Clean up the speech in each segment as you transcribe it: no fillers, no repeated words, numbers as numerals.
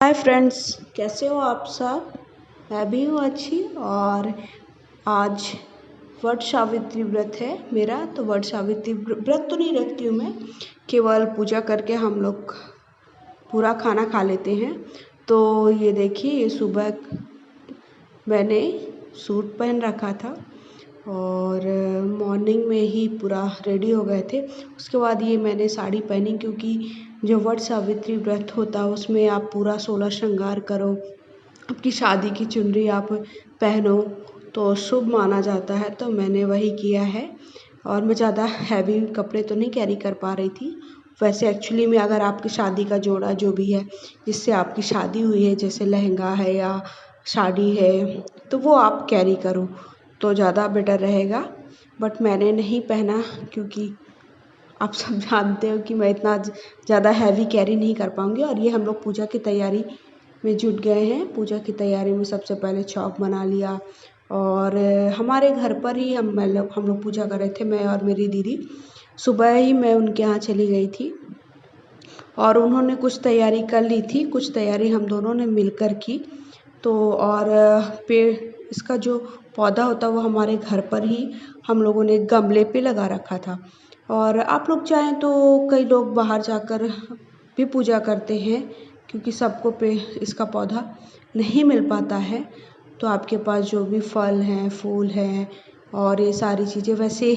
Hi friends, कैसे हो आप सब। मैं भी हूँ अच्छी। और आज वट सावित्री व्रत है मेरा, तो वट सावित्री व्रत तो नहीं रखती हूँ मैं, केवल पूजा करके हम लोग पूरा खाना खा लेते हैं। तो ये देखिए, ये सुबह मैंने सूट पहन रखा था और मॉर्निंग में ही पूरा रेडी हो गए थे। उसके बाद ये मैंने साड़ी पहनी, क्योंकि जो वट सावित्री व्रत होता है उसमें आप पूरा 16 श्रृंगार करो, आपकी शादी की चुनरी आप पहनो तो शुभ माना जाता है। तो मैंने वही किया है। और मैं ज़्यादा हैवी कपड़े तो नहीं कैरी कर पा रही थी। वैसे एक्चुअली में अगर आपकी शादी का जोड़ा जो भी है, जिससे आपकी शादी हुई है, जैसे लहंगा है या साड़ी है, तो वो आप कैरी करो तो ज़्यादा बेटर रहेगा। बट मैंने नहीं पहना, क्योंकि आप सब जानते हो कि मैं इतना ज़्यादा हैवी कैरी नहीं कर पाऊँगी। और ये हम लोग पूजा की तैयारी में जुट गए हैं। पूजा की तैयारी में सबसे पहले चौक बना लिया, और हमारे घर पर ही हम लोग पूजा कर रहे थे, मैं और मेरी दीदी। सुबह ही मैं उनके यहाँ चली गई थी और उन्होंने कुछ तैयारी कर ली थी, कुछ तैयारी हम दोनों ने मिलकर की। तो और पेड़, इसका जो पौधा होता है वो हमारे घर पर ही हम लोगों ने गमले पे लगा रखा था। और आप लोग चाहें तो कई लोग बाहर जाकर भी पूजा करते हैं, क्योंकि सबको पे इसका पौधा नहीं मिल पाता है। तो आपके पास जो भी फल हैं, फूल हैं और ये सारी चीज़ें, वैसे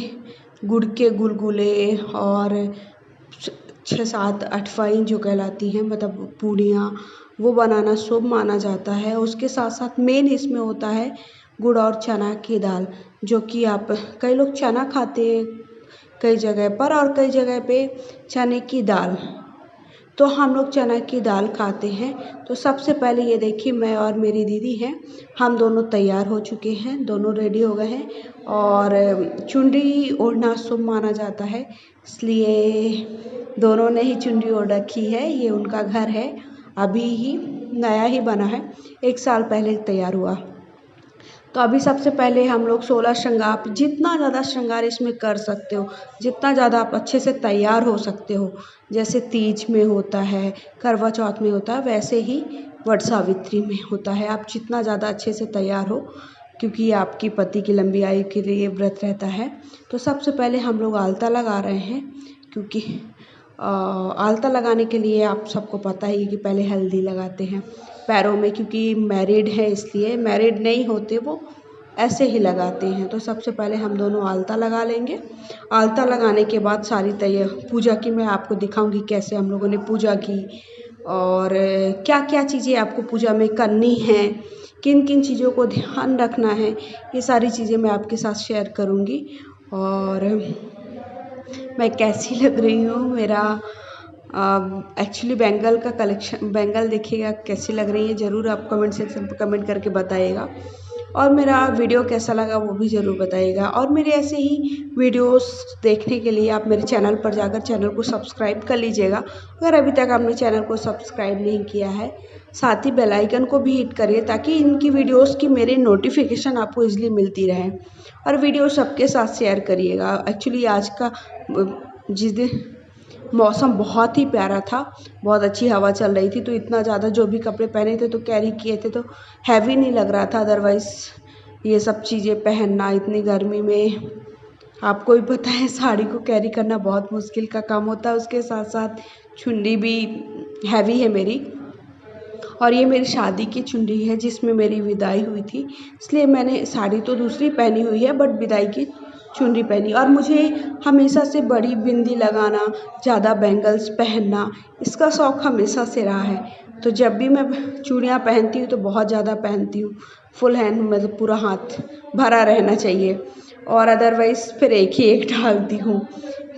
गुड़ के गुलगुले और 6 7 अठवाइन जो कहलाती हैं, मतलब पूड़ियाँ, वो बनाना शुभ माना जाता है। उसके साथ साथ मेन इसमें होता है गुड़ और चना की दाल, जो कि आप, कई लोग चना खाते हैं कई जगह पर, और कई जगह पे चने की दाल, तो हम लोग चना की दाल खाते हैं। तो सबसे पहले ये देखिए, मैं और मेरी दीदी हैं, हम दोनों तैयार हो चुके हैं, दोनों रेडी हो गए हैं। और चुनरी ओढ़ना शुभ माना जाता है, इसलिए दोनों ने ही चुनरी ओढ़ रखी है। ये उनका घर है, अभी ही नया ही बना है, 1 साल पहले तैयार हुआ। तो अभी सबसे पहले हम लोग 16 श्रृंगार, जितना ज़्यादा श्रृंगार इसमें कर सकते हो, जितना ज़्यादा आप अच्छे से तैयार हो सकते हो, जैसे तीज में होता है, करवा चौथ में होता है, वैसे ही वट सावित्री में होता है। आप जितना ज़्यादा अच्छे से तैयार हो, क्योंकि आपकी पति की लंबी आयु के लिए व्रत रहता है। तो सबसे पहले हम लोग आलता लगा रहे हैं, क्योंकि आलता लगाने के लिए आप सबको पता ही है कि पहले हल्दी लगाते हैं पैरों में, क्योंकि मैरिड है इसलिए, मैरिड नहीं होते वो ऐसे ही लगाते हैं। तो सबसे पहले हम दोनों आलता लगा लेंगे। आलता लगाने के बाद सारी पूजा की मैं आपको दिखाऊंगी कैसे हम लोगों ने पूजा की, और क्या क्या चीज़ें आपको पूजा में करनी है, किन किन चीज़ों को ध्यान रखना है, ये सारी चीज़ें मैं आपके साथ शेयर करूँगी। और मैं कैसी लग रही हूँ, मेरा एक्चुअली बैंगल का कलेक्शन, बैंगल देखिएगा कैसी लग रही है, ज़रूर आप कमेंट सेक्शन पर कमेंट करके बताइएगा। और मेरा वीडियो कैसा लगा वो भी ज़रूर बताइएगा। और मेरे ऐसे ही वीडियोस देखने के लिए आप मेरे चैनल पर जाकर चैनल को सब्सक्राइब कर लीजिएगा, अगर अभी तक आपने चैनल को सब्सक्राइब नहीं किया है। साथ ही बेल आइकन को भी हिट करिए, ताकि इनकी वीडियोस की मेरे नोटिफिकेशन आपको ईजिली मिलती रहे। और वीडियो सबके साथ शेयर करिएगा। एक्चुअली आज का जिस दिन मौसम बहुत ही प्यारा था, बहुत अच्छी हवा चल रही थी, तो इतना ज़्यादा जो भी कपड़े पहने थे तो कैरी किए थे, तो हैवी नहीं लग रहा था। अदरवाइज़ ये सब चीज़ें पहनना इतनी गर्मी में, आपको भी पता है साड़ी को कैरी करना बहुत मुश्किल का काम होता है। उसके साथ साथ चुन्नी भी हैवी है मेरी, और ये मेरी शादी की चुन्नी है जिसमें मेरी विदाई हुई थी, इसलिए मैंने साड़ी तो दूसरी पहनी हुई है, बट विदाई की चुनरी पहनी। और मुझे हमेशा से बड़ी बिंदी लगाना, ज़्यादा बैंगल्स पहनना, इसका शौक़ हमेशा से रहा है। तो जब भी मैं चूड़ियाँ पहनती हूँ तो बहुत ज़्यादा पहनती हूँ, फुल हैंड, मतलब पूरा हाथ भरा रहना चाहिए, और अदरवाइज़ फिर एक डालती हूँ।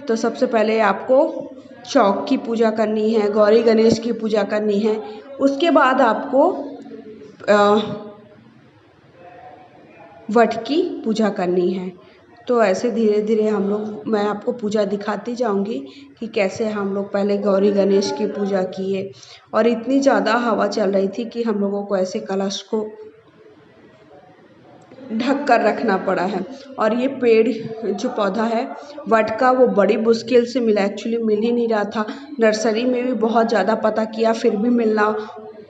तो सबसे पहले आपको चौक की पूजा करनी है, गौरी गणेश की पूजा करनी है, उसके बाद आपको वट की पूजा करनी है। तो ऐसे धीरे धीरे हम लोग, मैं आपको पूजा दिखाती जाऊंगी कि कैसे हम लोग पहले गौरी गणेश की पूजा किए। और इतनी ज़्यादा हवा चल रही थी कि हम लोगों को ऐसे कलश को ढक कर रखना पड़ा है। और ये पेड़ जो पौधा है वट का, वो बड़ी मुश्किल से मिला, एक्चुअली मिल ही नहीं रहा था। नर्सरी में भी बहुत ज़्यादा पता किया, फिर भी मिलना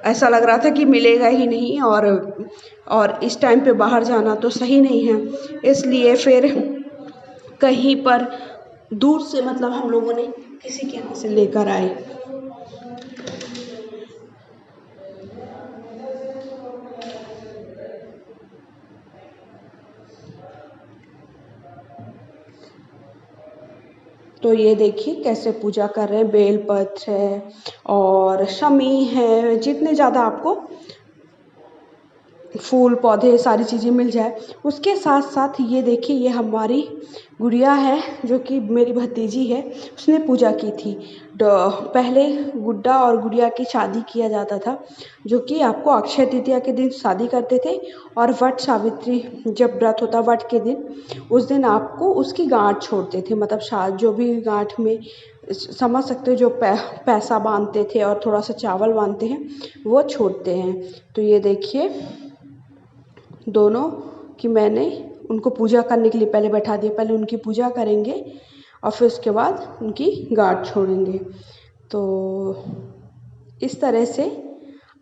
ऐसा लग रहा था कि मिलेगा ही नहीं, और इस टाइम पे बाहर जाना तो सही नहीं है, इसलिए फिर कहीं पर दूर से मतलब हम लोगों ने किसी के यहाँ से लेकर आए। तो ये देखिए कैसे पूजा कर रहे हैं, बेलपत्र है और शमी है, जितने ज़्यादा आपको फूल पौधे सारी चीज़ें मिल जाए। उसके साथ साथ ये देखिए, ये हमारी गुड़िया है जो कि मेरी भतीजी है, उसने पूजा की थी। पहले गुड्डा और गुड़िया की शादी किया जाता था, जो कि आपको अक्षय तृतीया के दिन शादी करते थे, और वट सावित्री जब व्रत होता वट के दिन, उस दिन आपको उसकी गांठ छोड़ते थे, मतलब जो भी गांठ में समझ सकते हो, जो पैसा बांधते थे और थोड़ा सा चावल बांधते हैं वो छोड़ते हैं। तो ये देखिए दोनों की मैंने उनको पूजा करने के लिए पहले बैठा दिया, पहले उनकी पूजा करेंगे और फिर उसके बाद उनकी गांठ छोड़ेंगे। तो इस तरह से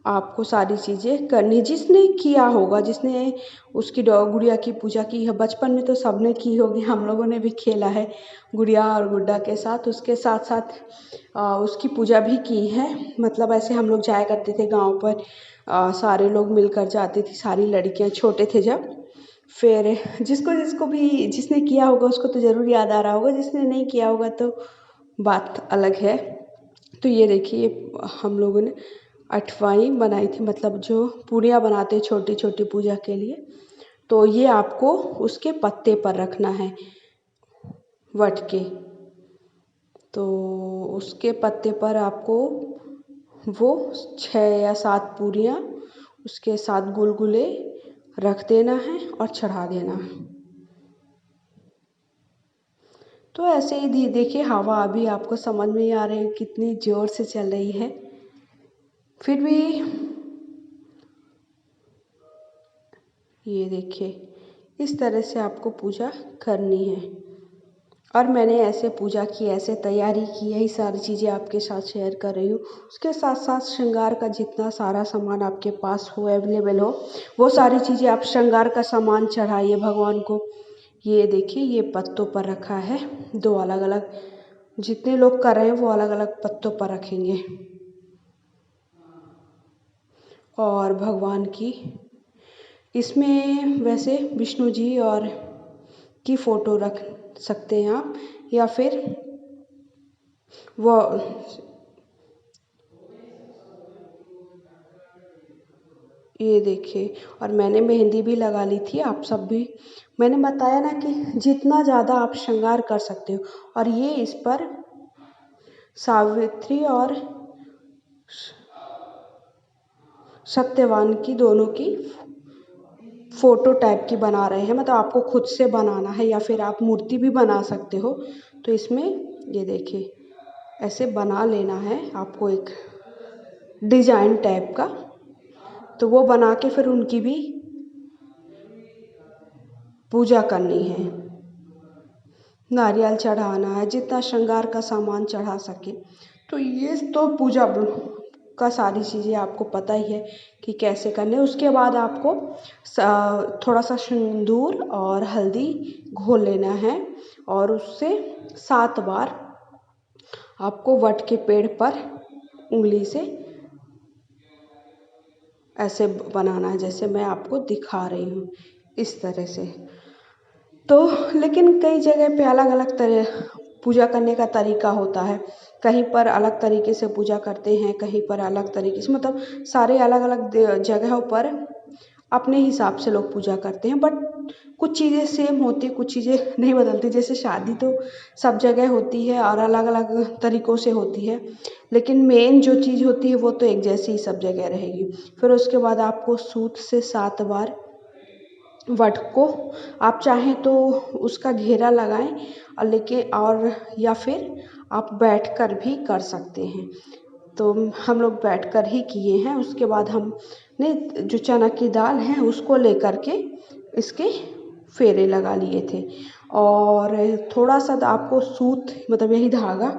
आपको सारी चीज़ें करनी, जिसने किया होगा, जिसने उसकी गुड़िया की पूजा की है, बचपन में तो सबने की होगी, हम लोगों ने भी खेला है गुड़िया और गुड्डा के साथ। उसके साथ साथ उसकी पूजा भी की है, मतलब ऐसे हम लोग जाया करते थे गांव पर, सारे लोग मिलकर जाते थे, सारी लड़कियां, छोटे थे जब। फिर जिसको जिसको भी जिसने किया होगा उसको तो ज़रूर याद आ रहा होगा, जिसने नहीं किया होगा तो बात अलग है। तो ये देखिए हम लोगों ने अठवाई बनाई थी, मतलब जो पूड़ियाँ बनाते हैं छोटी छोटी पूजा के लिए। तो ये आपको उसके पत्ते पर रखना है, वट के। तो उसके पत्ते पर आपको वो 6 या 7 पूरियाँ, उसके 7 गुलगुले रख देना है और चढ़ा देना है। तो ऐसे ही देखिए हवा अभी आपको समझ में ही आ रही है कितनी ज़ोर से चल रही है, फिर भी ये देखिए इस तरह से आपको पूजा करनी है। और मैंने ऐसे पूजा की, ऐसे तैयारी की, यही सारी चीज़ें आपके साथ शेयर कर रही हूँ। उसके साथ साथ श्रृंगार का जितना सारा सामान आपके पास हो, अवेलेबल हो, वो सारी चीज़ें आप श्रृंगार का सामान चढ़ाइए भगवान को। ये देखिए ये पत्तों पर रखा है, 2 अलग अलग, जितने लोग कर रहे हैं वो अलग अलग पत्तों पर रखेंगे। और भगवान की इसमें वैसे विष्णु जी और की फ़ोटो रख सकते हैं आप, या फिर वो ये देखिए, और मैंने मेहंदी भी लगा ली थी। आप सब भी, मैंने बताया ना कि जितना ज़्यादा आप श्रृंगार कर सकते हो। और ये इस पर सावित्री और सत्यवान की दोनों की फ़ोटो टाइप की बना रहे हैं, मतलब आपको खुद से बनाना है या फिर आप मूर्ति भी बना सकते हो। तो इसमें ये देखिए ऐसे बना लेना है आपको एक डिज़ाइन टाइप का, तो वो बना के फिर उनकी भी पूजा करनी है, नारियल चढ़ाना है, जितना श्रृंगार का सामान चढ़ा सके। तो ये तो पूजा का सारी चीज़ें आपको पता ही है कि कैसे करने। उसके बाद आपको थोड़ा सा सिंदूर और हल्दी घोल लेना है, और उससे 7 बार आपको वट के पेड़ पर उंगली से ऐसे बनाना है, जैसे मैं आपको दिखा रही हूँ इस तरह से। तो लेकिन कई जगह पे अलग अलग तरह पूजा करने का तरीका होता है, कहीं पर अलग तरीके से पूजा करते हैं, कहीं पर अलग तरीके से, मतलब सारे अलग अलग जगहों पर अपने हिसाब से लोग पूजा करते हैं। बट कुछ चीज़ें सेम होती, कुछ चीज़ें नहीं बदलती। जैसे शादी तो सब जगह होती है और अलग अलग तरीक़ों से होती है, लेकिन मेन जो चीज़ होती है वो तो एक जैसी ही सब जगह रहेगी। फिर उसके बाद आपको सूत से 7 बार वट को, आप चाहें तो उसका घेरा लगाएं और या फिर आप बैठकर भी कर सकते हैं। तो हम लोग बैठकर ही किए हैं। उसके बाद हमने जो चना की दाल है उसको लेकर के इसके फेरे लगा लिए थे, और थोड़ा सा आपको सूत, मतलब यही धागा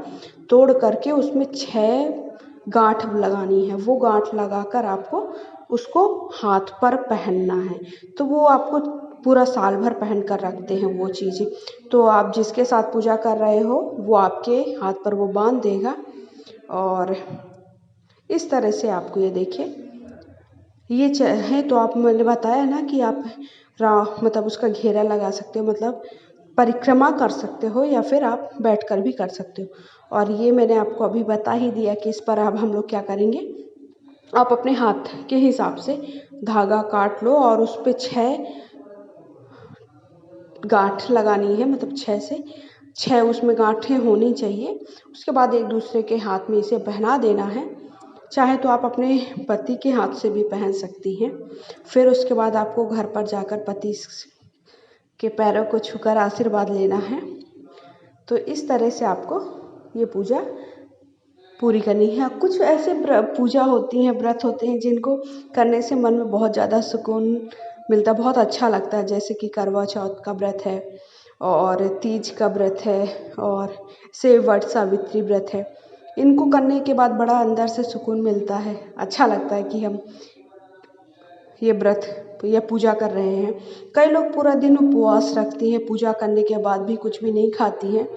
तोड़ करके उसमें 6 गांठ लगानी है, वो गांठ लगाकर आपको उसको हाथ पर पहनना है। तो वो आपको पूरा साल भर पहन कर रखते हैं वो चीज़ें। तो आप जिसके साथ पूजा कर रहे हो वो आपके हाथ पर वो बांध देगा। और इस तरह से आपको ये देखिए, ये है तो आप, मैंने बताया ना कि आप मतलब उसका घेरा लगा सकते हो, मतलब परिक्रमा कर सकते हो, या फिर आप बैठकर भी कर सकते हो। और ये मैंने आपको अभी बता ही दिया कि इस पर अब हम लोग क्या करेंगे। आप अपने हाथ के हिसाब से धागा काट लो और उस पे 6 गांठ लगानी है, मतलब 6 उसमें गांठें होनी चाहिए। उसके बाद एक दूसरे के हाथ में इसे पहना देना है। चाहे तो आप अपने पति के हाथ से भी पहन सकती हैं। फिर उसके बाद आपको घर पर जाकर पति के पैरों को छूकर आशीर्वाद लेना है। तो इस तरह से आपको ये पूजा पूरी करनी है। कुछ ऐसे पूजा होती हैं, व्रत होते हैं जिनको करने से मन में बहुत ज़्यादा सुकून मिलता, बहुत अच्छा लगता है। जैसे कि करवा चौथ का व्रत है, और तीज का व्रत है, और वट सावित्री व्रत है। इनको करने के बाद बड़ा अंदर से सुकून मिलता है, अच्छा लगता है कि हम ये व्रत या पूजा कर रहे हैं। कई लोग पूरा दिन उपवास रखती हैं, पूजा करने के बाद भी कुछ भी नहीं खाती हैं,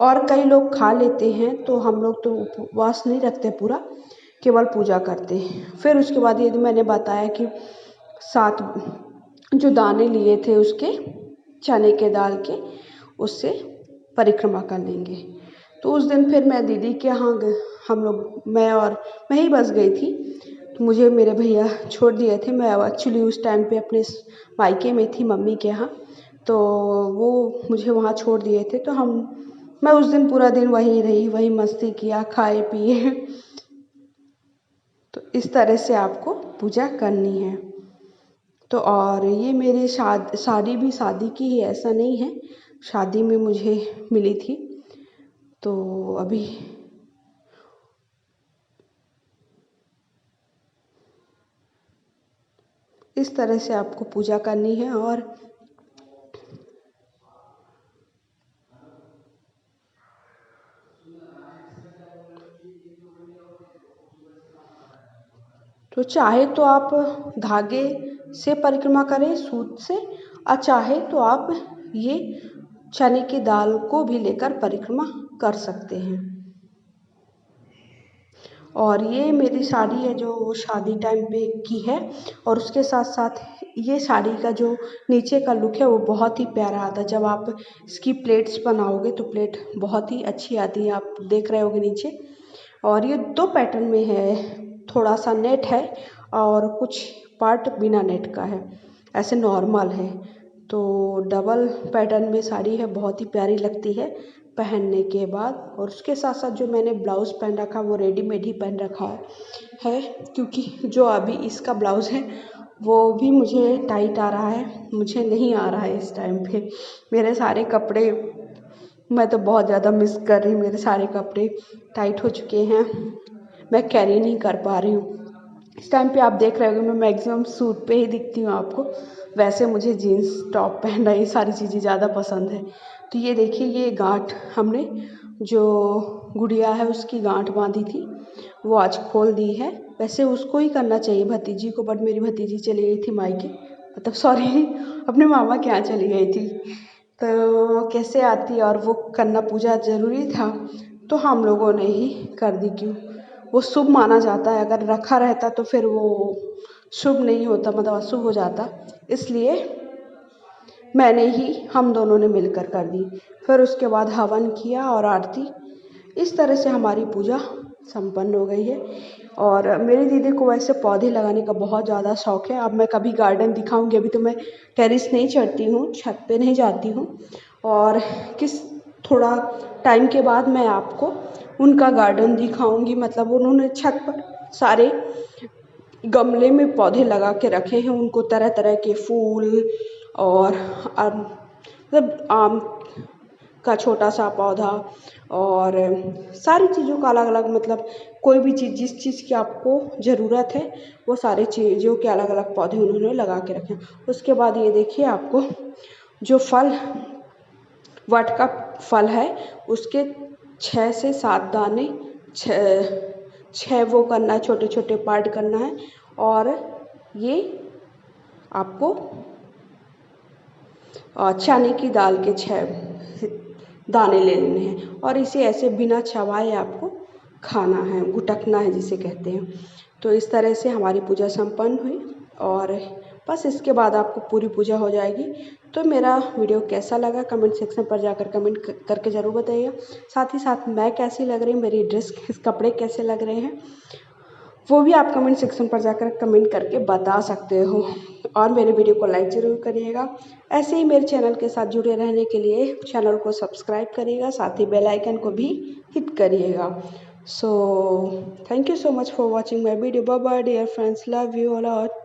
और कई लोग खा लेते हैं। तो हम लोग तो उपवास नहीं रखते पूरा, केवल पूजा करते हैं। फिर उसके बाद ये मैंने बताया कि 7 जो दाने लिए थे उसके, चने के दाल के, उससे परिक्रमा कर लेंगे। तो उस दिन फिर मैं दीदी के यहाँ हम लोग, मैं ही बस गई थी। तो मुझे मेरे भैया छोड़ दिए थे। मैं एक्चुअली उस टाइम पे अपने मायके में थी, मम्मी के यहाँ। तो वो मुझे वहाँ छोड़ दिए थे। तो मैं उस दिन पूरा दिन वहीं रही, वहीं मस्ती किया, खाए पिए। तो इस तरह से आपको पूजा करनी है। तो और ये मेरी साड़ी भी शादी की है, ऐसा नहीं है, शादी में मुझे मिली थी। तो अभी इस तरह से आपको पूजा करनी है। और तो चाहे तो आप धागे से परिक्रमा करें, सूत से, और चाहे तो आप ये चने की दाल को भी लेकर परिक्रमा कर सकते हैं। और ये मेरी साड़ी है जो शादी टाइम पे की है। और उसके साथ साथ ये साड़ी का जो नीचे का लुक है वो बहुत ही प्यारा आता है। जब आप इसकी प्लेट्स बनाओगे तो प्लेट बहुत ही अच्छी आती है, आप देख रहे होगे नीचे। और ये 2 पैटर्न में है, थोड़ा सा नेट है और कुछ पार्ट बिना नेट का है, ऐसे नॉर्मल है। तो डबल पैटर्न में साड़ी है, बहुत ही प्यारी लगती है पहनने के बाद। और उसके साथ साथ जो मैंने ब्लाउज़ पहन रखा वो रेडीमेड ही पहन रखा है, क्योंकि जो अभी इसका ब्लाउज़ है वो भी मुझे टाइट आ रहा है, मुझे नहीं आ रहा है इस टाइम पे। मेरे सारे कपड़े, मैं तो बहुत ज़्यादा मिस कर रही हूँ, मेरे सारे कपड़े टाइट हो चुके हैं, मैं कैरी नहीं कर पा रही हूँ। इस टाइम पे आप देख रहे होंगे मैं मैक्सिमम सूट पे ही दिखती हूँ आपको। वैसे मुझे जीन्स टॉप पहनना, ये सारी चीज़ें ज़्यादा पसंद है। तो ये देखिए, ये गांठ हमने जो गुड़िया है उसकी गांठ बांधी थी वो आज खोल दी है। वैसे उसको ही करना चाहिए, भतीजी को, बट मेरी भतीजी चली गई थी मायके, मतलब सॉरी अपने मामा के यहाँ चली गई थी। तो कैसे आती, और वो करना पूजा ज़रूरी था तो हम लोगों ने ही कर दी। क्यों, वो शुभ माना जाता है, अगर रखा रहता तो फिर वो शुभ नहीं होता, मतलब अशुभ हो जाता। इसलिए मैंने ही, हम दोनों ने मिलकर कर दी। फिर उसके बाद हवन किया और आरती। इस तरह से हमारी पूजा संपन्न हो गई है। और मेरी दीदी को वैसे पौधे लगाने का बहुत ज़्यादा शौक है। अब मैं कभी गार्डन दिखाऊंगी, अभी तो मैं टेरेस नहीं चढ़ती हूँ, छत पे नहीं जाती हूँ। और थोड़ा टाइम के बाद मैं आपको उनका गार्डन दिखाऊंगी। मतलब उन्होंने छत पर सारे गमले में पौधे लगा के रखे हैं, उनको तरह तरह के फूल, और मतलब आम का छोटा सा पौधा, और सारी चीज़ों का अलग अलग, मतलब कोई भी चीज़, जिस चीज़ की आपको ज़रूरत है वो सारी चीज़ों के अलग अलग पौधे उन्होंने लगा के रखे। उसके बाद ये देखिए, आपको जो फल, वट का फल है उसके 6 से 7 दाने 6 वो करना है, छोटे छोटे पार्ट करना है। और ये आपको चने की दाल के 6 दाने ले लेने हैं और इसे ऐसे बिना चबाए आपको खाना है, गुटकना है जिसे कहते हैं। तो इस तरह से हमारी पूजा संपन्न हुई और बस इसके बाद आपको पूरी पूजा हो जाएगी। तो मेरा वीडियो कैसा लगा कमेंट सेक्शन पर जाकर कमेंट करके ज़रूर बताइएगा। साथ ही साथ मैं कैसी लग रही हूँ, मेरी ड्रेस कपड़े कैसे लग रहे हैं, वो भी आप कमेंट सेक्शन पर जाकर कमेंट करके बता सकते हो। और मेरे वीडियो को लाइक ज़रूर करिएगा। ऐसे ही मेरे चैनल के साथ जुड़े रहने के लिए चैनल को सब्सक्राइब करिएगा, साथ ही बेल आइकन को भी हिट करिएगा। So thank you so much for watching my video. Bye bye dear friends, love you a lot.